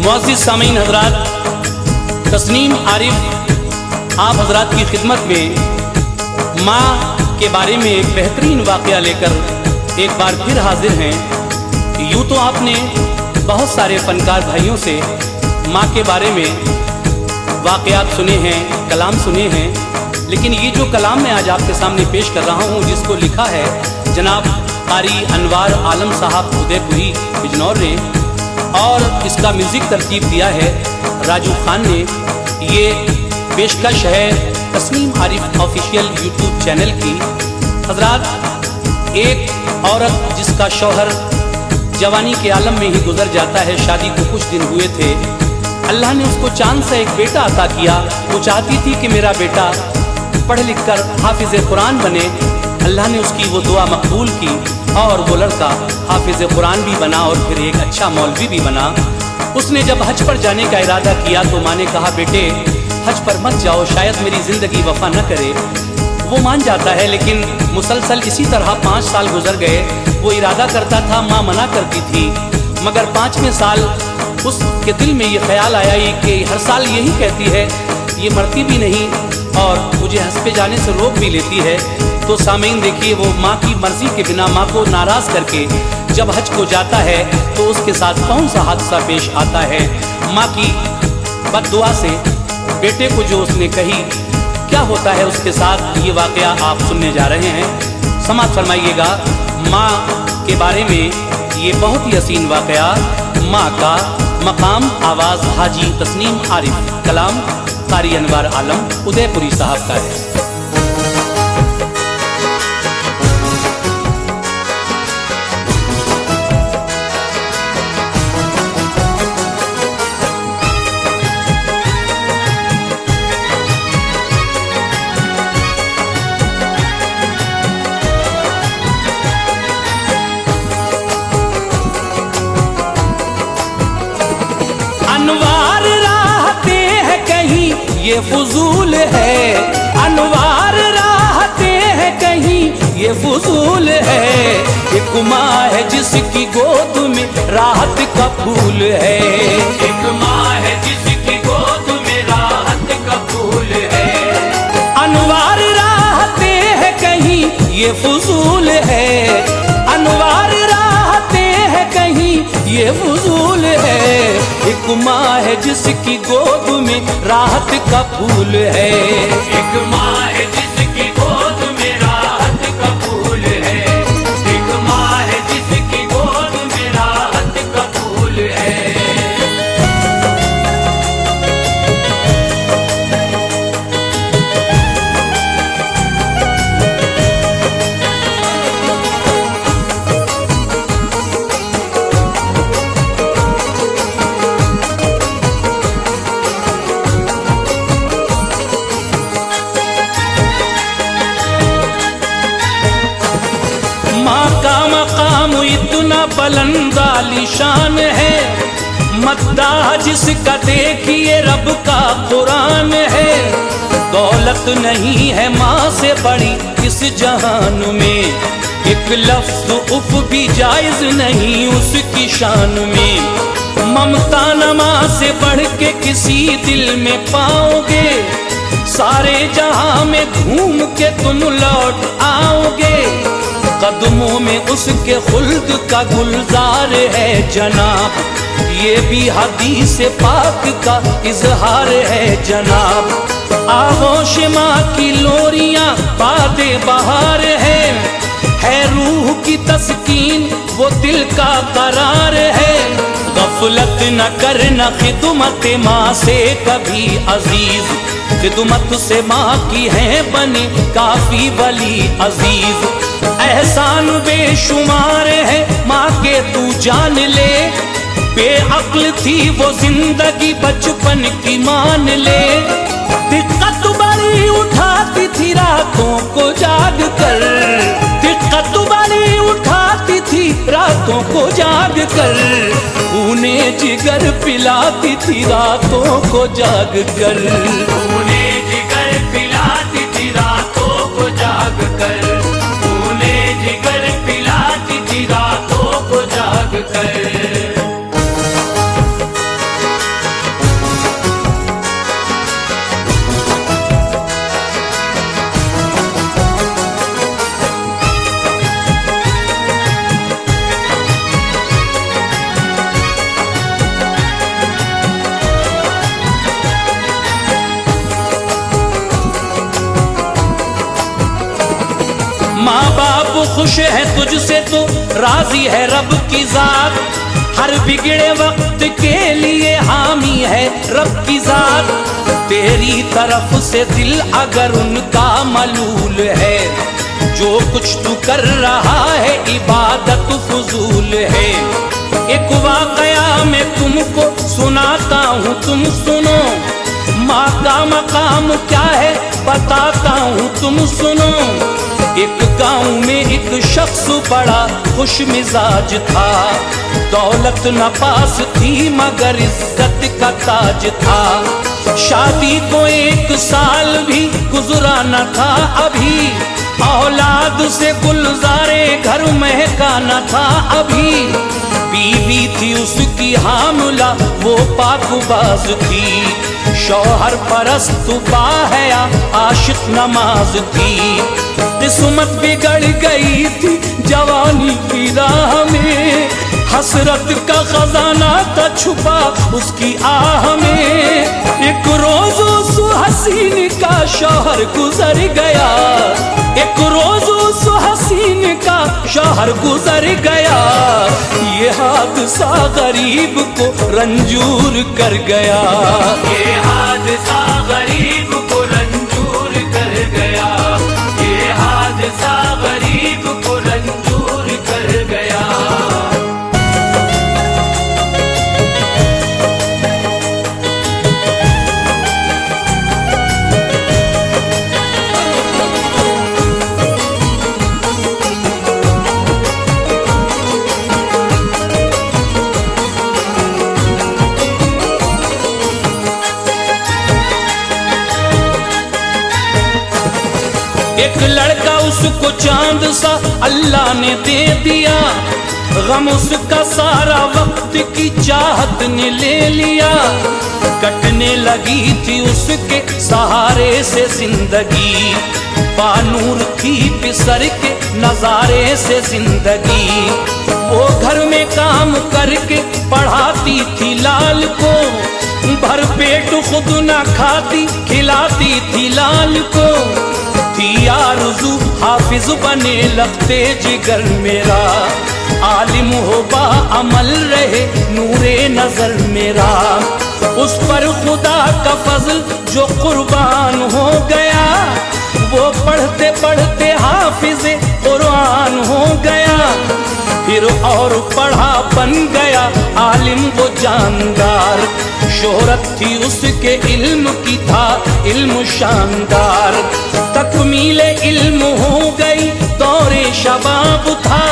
मुअज़्ज़िज़ सामीन हज़रात, तस्नीम आरिफ आप हज़रात की खिदमत में माँ के बारे में एक बेहतरीन वाक़या लेकर एक बार फिर हाजिर हैं। यूँ तो आपने बहुत सारे फ़नकार भाइयों से माँ के बारे में वाक़यात सुने हैं, कलाम सुने हैं, लेकिन ये जो कलाम मैं आज आपके सामने पेश कर रहा हूँ, जिसको लिखा है जनाब कारी अनवार आलम साहब उदयपुरी बिजनौर ने, और इसका म्यूज़िक तरतीब दिया है राजू खान ने। ये पेशकश है Tasneem Arif official YouTube channel की। हजरात, एक औरत जिसका शौहर जवानी के आलम में ही गुजर जाता है, शादी को कुछ दिन हुए थे, अल्लाह ने उसको चांद से एक बेटा अता किया। वो चाहती थी कि मेरा बेटा पढ़ लिख कर हाफिज़ कुरान बने। अल्लाह ने उसकी वो दुआ मकबूल की और वो लड़का हाफिज़ कुरान भी बना और फिर एक अच्छा मौलवी भी बना। उसने जब हज पर जाने का इरादा किया तो माँ ने कहा, बेटे हज पर मत जाओ, शायद मेरी ज़िंदगी वफा न करे। वो मान जाता है, लेकिन मुसलसल इसी तरह 5 साल गुजर गए। वो इरादा करता था, माँ मना करती थी, मगर 5वें साल उसके दिल में ये ख्याल आया कि हर साल यही कहती है, ये मरती भी नहीं और मुझे हज पे जाने से रोक भी लेती है। तो सामीन देखिए, वो माँ की मर्जी के बिना माँ को नाराज़ करके जब हज को जाता है तो उसके साथ कौन सा हादसा पेश आता है। माँ की बद्दुआ से बेटे को जो उसने कही, क्या होता है उसके साथ, ये वाक़या आप सुनने जा रहे हैं। समाअत फरमाइएगा माँ के बारे में ये बहुत ही हसीन वाक़या। माँ का मकाम आवाज़ हाजी तस्नीम आरिफ, कलाम कारी अनवार आलम उदयपुरी साहब का है। अनवार राहते हैं कहीं ये फुजूल है, अनवार राहते हैं कहीं ये फुजूल है। एक माँ है जिसकी गोद में राहत का फूल है, एक माँ है जिसकी गोद में राहत का फूल है। अनवार राहते हैं कहीं ये फुजूल है, अनवार राहते हैं कहीं ये फुजूल है। एक माँ है जिसकी गोद में राहत का फूल है, एक माँ है जिसकी गोद में राहत का फूल है, एक माँ है जिसकी गोद में राहत का फूल है। माँ का मकाम इतना बुलंद आलीशान है, मद्दाह जिसका देखिए रब का कुरान है। दौलत नहीं है माँ से बड़ी इस जहान में, एक लफ्ज़ उफ भी जायज़ नहीं उसकी शान में। ममता न माँ से बढ़ के किसी दिल में पाओगे, सारे जहां में घूम के तुम लौट आओगे। कदमों में उसके खुल्द का गुलजार है जनाब, ये भी हदीस पाक का इजहार है जनाब। आगोश माँ की लोरियां बादे बहार है रूह की तस्कीन वो दिल का करार है। गफलत न करना खिदमत माँ से कभी अजीज, खिदमत से माँ की है बने काफी वली अजीज। एहसान बेशुमार है माँ के तू जान ले, बेअक्ल थी वो जिंदगी बचपन की मान ले। दिक्कत बड़ी उठाती थी रातों को जाग कर, दिक्कत बड़ी उठाती थी रातों को जाग कर। उन्हें जिगर पिलाती थी रातों को जाग कर, उन्हें जिगर पिलाती थी रातों को जाग कर, उन्हें जिगर पिलाती थी रातों को जाग कर। तुझसे तो राजी है रब की जात, हर बिगड़े वक्त के लिए हामी है रब की जात। तेरी तरफ से दिल अगर उनका मलूल है, जो कुछ तू कर रहा है इबादत फजूल है। एक वाकया मैं तुमको सुनाता हूँ तुम सुनो, माँ का मकाम क्या है बताता हूँ तुम सुनो। एक गांव में एक शख्स बड़ा खुश मिजाज था, दौलत न पास थी मगर इज्जत का ताज था। शादी को 1 साल भी गुजरा न था अभी, औलाद से गुलजारे घर महका न था अभी। बीवी थी उसकी हामला वो पाकबाज थी, शौहर परस्त बाहया आशिक नमाज थी। किस्मत बिगड़ गई थी जवानी की राह में, हसरत का खजाना था छुपा उसकी आह में। एक रोज उस हसीन का शौहर गुजर गया, एक रोज उस हसीन का शौहर गुजर गया। ये हादसा गरीब को रंजूर कर गया, ये हादसा गरीब को रंजूर कर गया, ये हादसा गरीब को रंजूर कर गया। एक लड़का उसको चांद सा अल्लाह ने दे दिया, गम उसका सारा वक्त की चाहत ने ले लिया। कटने लगी थी उसके सहारे से जिंदगी, बानूर थी पिसर के नजारे से जिंदगी। वो घर में काम करके पढ़ाती थी लाल को, भर पेट खुद ना खाती खिलाती थी लाल को। थी आरज़ू हाफिज बने लगते जिगर मेरा, आलिम हो बा अमल रहे नूरे नजर मेरा। उस पर खुदा का फजल जो कुर्बान हो गया, वो पढ़ते पढ़ते हाफिज कुरान हो गया। फिर और पढ़ा बन गया आलिम वो जानदार, शोहरत थी उसके इल्म की था इल्म शानदार। तकमीले इल्म हो गई दौरे शबाब था,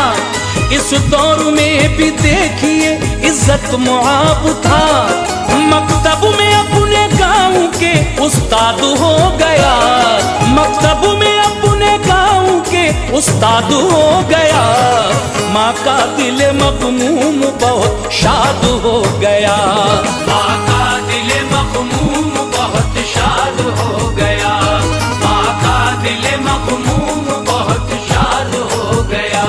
इस दौर में भी देखिए इज्जत मुआब था। मकतब में अपने गाँव के उस्ताद हो गया, मकतब में अपने गाँव के उस्ताद हो गया। माँ का दिल मगमूम बहुत शाद हो गया, माँ का दिल मगमूम बहुत शाद हो गया, माँ का दिल मगमूम बहुत शाद हो गया।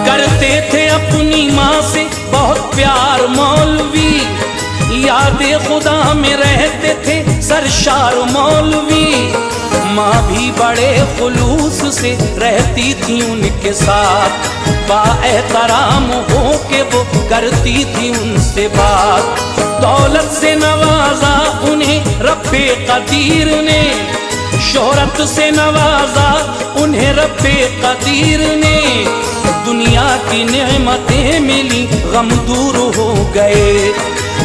करते थे अपनी माँ से बहुत प्यार मौलवी, यादें खुदा में रहते थे सरशार मौलवी। माँ भी बड़े खुलूस से रहती थी उनके साथ, बाएहतराम हो के वो करती थी उनसे बात। दौलत से नवाजा उन्हें रब्बे कदीर ने, शोहरत से नवाजा उन्हें रब्बे कदीर ने। दुनिया की नेमतें मिली गम दूर हो गए,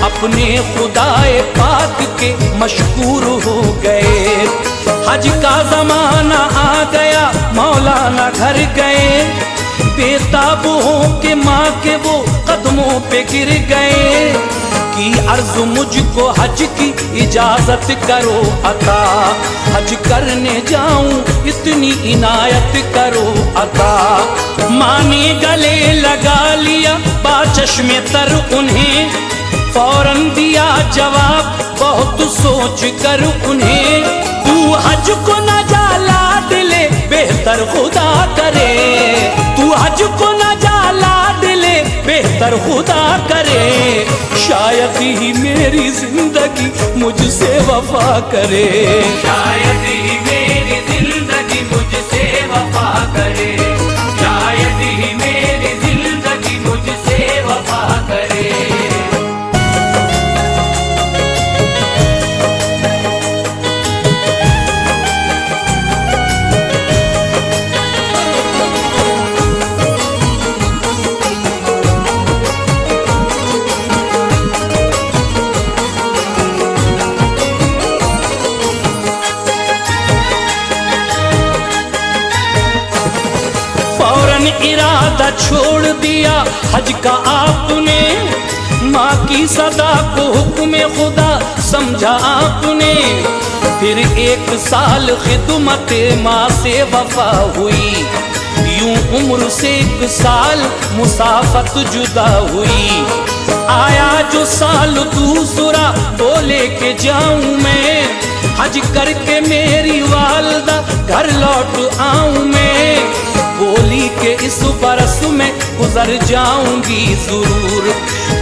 अपने खुदाए पाक के मशकूर हो गए। हज का जमाना आ गया मौलाना घर गए, बेताब हो के माँ के वो कदमों पे गिर गए। की अर्ज मुझको हज की इजाजत करो अता, हज करने जाऊं इतनी इनायत करो अता। माँ ने गले लगा लिया बाचश्मे तर उन्हें, फौरन दिया जवाब बहुत सोच कर उन्हें, तू हज को न जा लाड ले बेहतर खुदा करे, तू हज को न जा लाड ले बेहतर खुदा करे, शायद ही मेरी जिंदगी मुझसे वफा करे, शायद ही मेरी जिंदगी मुझसे वफा करे, शायद ही मेरी जिंदगी मुझसे वफा करे। इरादा छोड़ दिया हज का आपने, माँ की सदा को हुक्म खुदा समझा आपने, फिर 1 साल खिदमत माँ से वफा हुई, यूं उम्र से 1 साल मुसाफत जुदा हुई, आया जो साल दूसरा वो लेके जाऊं मैं, हज करके मेरी वालदा घर लौट आऊं मैं, बोली के इस बरस में गुजर जाऊंगी जरूर,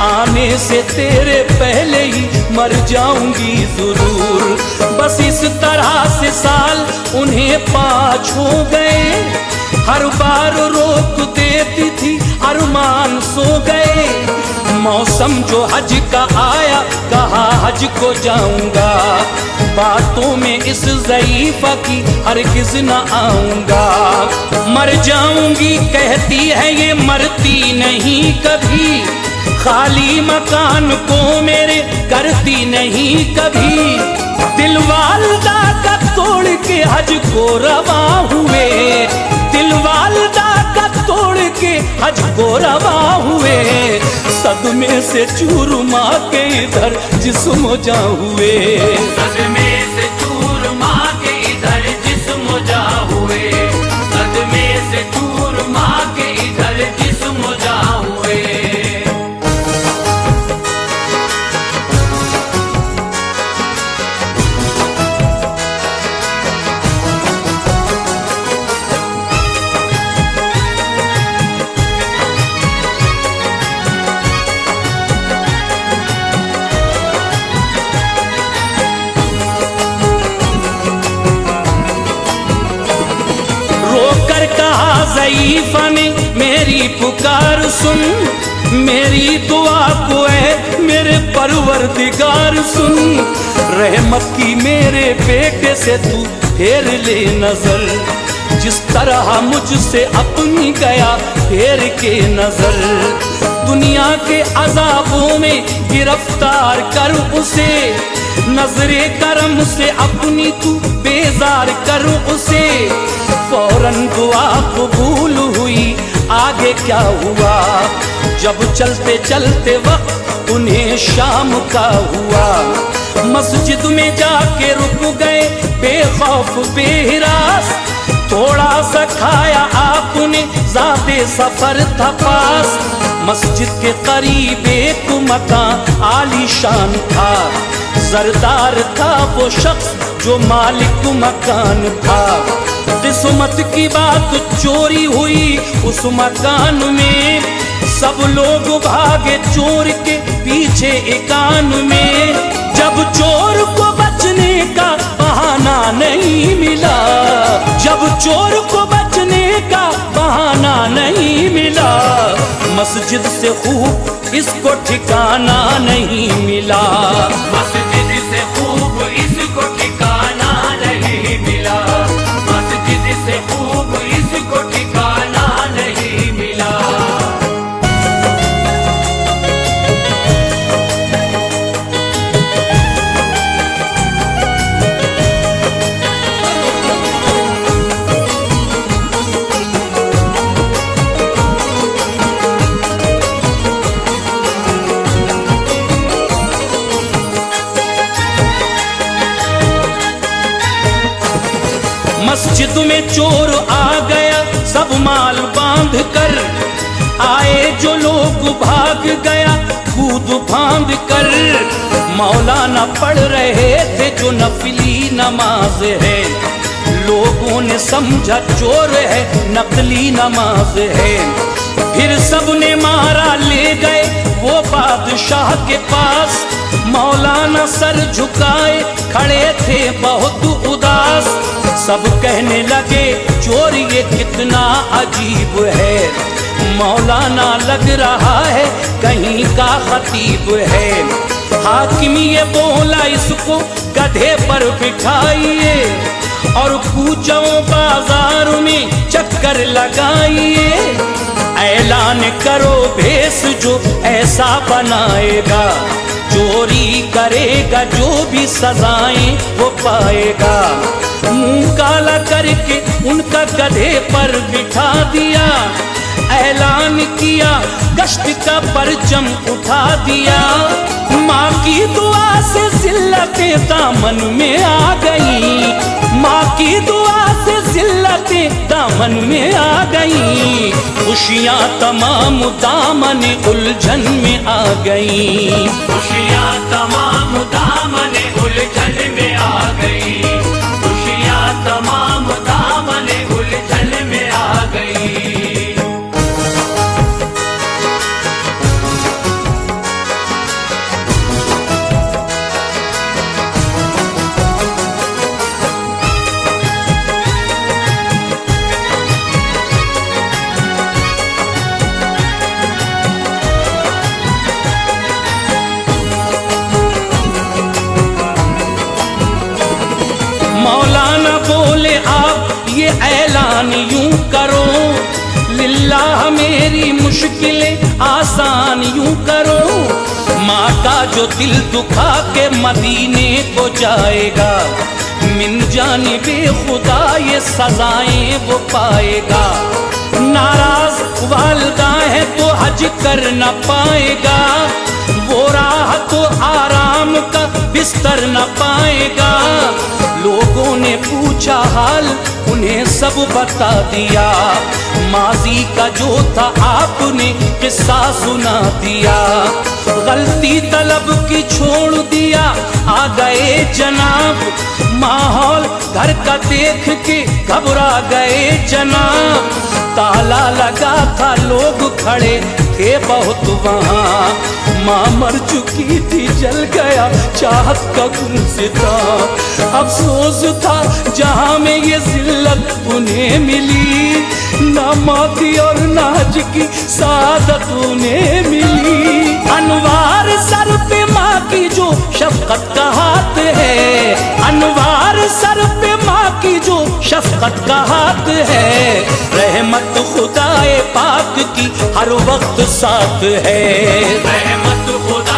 आने से तेरे पहले ही मर जाऊंगी जरूर, बस इस तरह से साल उन्हें 5 हो गए, हर बार रोक देती थी अरमान सो गए, मौसम जो हज का आया कहा हज को जाऊंगा, बातों में इस ज़ईफ़ा की हरगिज़ न आऊंगा, मर जाऊंगी कहती है ये मरती नहीं कभी, खाली मकान को मेरे करती नहीं कभी, दिल वालदा का तोड़ के हज को रवा हुए, दिल वालदा का तोड़ के हज को रवा हुए, सदमे से चूरमा के इधर जिस्म जा हुए, सदमे से चूरमा के इधर जिस्म जा हुए, सदमे से चूरमा के इधर जिस्म जा हुए। ज़ईफ़ा ने मेरी पुकार सुन, मेरी दुआ को है मेरे परवरदिगार सुन, रहमत की मेरे बेटे से तू फेर ले नजर, जिस तरह मुझसे अपनी गया फेर के नजर, दुनिया के अज़ाबों में गिरफ्तार कर उसे, नजरे करम से अपनी तू बेजार कर उसे, फौरन दुआ कबूल हुई, आगे क्या हुआ, जब चलते चलते वक्त उन्हें शाम का हुआ, मस्जिद में जाके रुक गए बेखौफ बेहिरास, थोड़ा सा खाया आपने ज़ाते सफर था पास, मस्जिद के करीब एक मकान आलीशान था, जरदार था वो शख्स जो मालिक मकान था, किस्मत की बात चोरी हुई उस मकान में, सब लोग भागे चोर के पीछे एकान में, जब चोर को बचने का बहाना नहीं मिला, जब चोर को बचने का बहाना नहीं मिला, मस्जिद से खूब इसको ठिकाना नहीं मिला, मस्जिद से खूब इसको ठिकाना नहीं मिला, मस्जिद से खूब इसको ठिकाना नहीं मिला। मस्जिद में चोर आ गया सब माल बांध कर, आए जो लोग भाग गया कूद फांद बांध कर मौलाना पढ़ रहे थे जो नफली नमाज है। लोगों ने समझा चोर है, नकली नमाज है। फिर सबने मारा, ले गए वो बादशाह के पास। मौलाना सर झुकाए खड़े थे बहुत उदास। सब कहने लगे चोर ये कितना अजीब है। मौलाना लग रहा है कहीं का खतीब है। हाकिम ये बोला इसको गधे पर बिठाइए और पूछो बाजार में चक्कर लगाइए। ऐलान करो भेष जो ऐसा बनाएगा, चोरी करेगा जो भी सजाएं वो पाएगा। मुंह काला करके उनका गधे पर बिठा दिया। ऐलान किया गश्त का परचम उठा दिया। माँ की दुआ से जिल्लतें दामन में आ गई। माँ की दुआ से जिल्लतें दामन में आ गई। खुशियाँ तमाम दामन उलझन में आ गई। खुशियाँ तमाम दामन उलझन में आ गई। खुशियाँ तमाम दामन उलझन में आ गई। मौलाना बोले आप ये ऐलान यूं करो, लिल्लाह मेरी मुश्किलें आसान यूं करो। माँ का जो दिल दुखा के मदीने को जाएगा, मिन जानिबे खुदा ये सजाएं वो पाएगा। नाराज वालिदा है तो हज कर न पाएगा। वो राह तो आराम का बिस्तर न पाएगा। लोगों ने पूछा हाल उन्हें सब बता दिया। माजी का जो था आपने किस्सा सुना दिया। गलती तलब की छोड़ दिया आ गए जनाब। माहौल घर का देख के घबरा गए जनाब। ताला लगा था लोग खड़े थे बहुत वहाँ। माँ मर चुकी थी जल गया चाहत का गुलसिता। अफसोस था जहाँ में ये जिल्लत उन्हें मिली। ना मौती और ना हज की सादत उन्हें मिली। अनवार सर पे माँ की जो शफकत का हाथ है। अनवार सर पे माँ की जो शफकत का हाथ है। रहमत खुदाए पाक की हर वक्त साथ है। रहमत खुदा